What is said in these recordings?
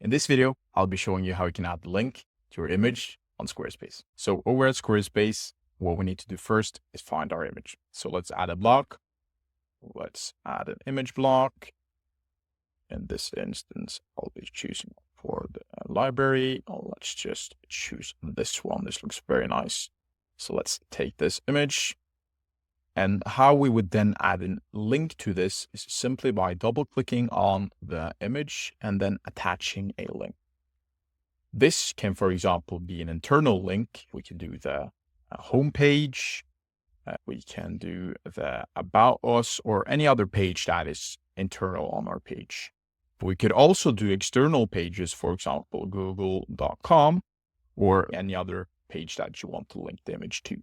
In this video, I'll be showing you how you can add the link to your image on Squarespace. So over at Squarespace, what we need to do first is find our image. So let's add a block. Let's add an image block. In this instance, I'll be choosing for the library. Let's just choose this one. This looks very nice. So let's take this image. And how we would then add a link to this is simply by double clicking on the image and then attaching a link. This can, for example, be an internal link. We can do the home page. We can do the About Us or any other page that is internal on our page. We could also do external pages, for example, google.com or any other page that you want to link the image to.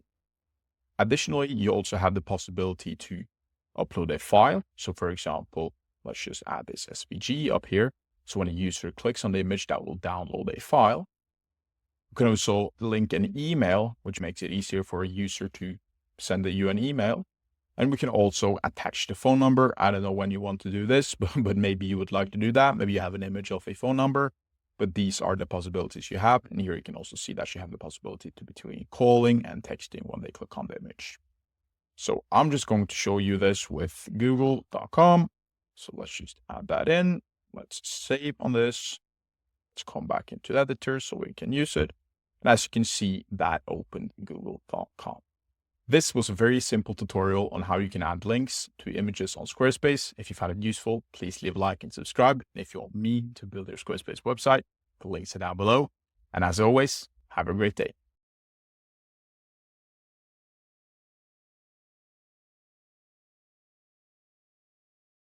Additionally, you also have the possibility to upload a file. So for example, let's just add this SVG up here. So when a user clicks on the image, that will download a file. You can also link an email, which makes it easier for a user to send you an email. And we can also attach the phone number. I don't know when you want to do this, but maybe you would like to do that. Maybe you have an image of a phone number, but these are the possibilities you have. And here you can also see that you have the possibility to between calling and texting when they click on the image. So I'm just going to show you this with google.com. So let's just add that in. Let's save on this. Let's come back into the editor so we can use it. And as you can see, that opened google.com. This was a very simple tutorial on how you can add links to images on Squarespace. If you found it useful, please leave a like and subscribe. And if you want me to build your Squarespace website, the links are down below. And as always, have a great day.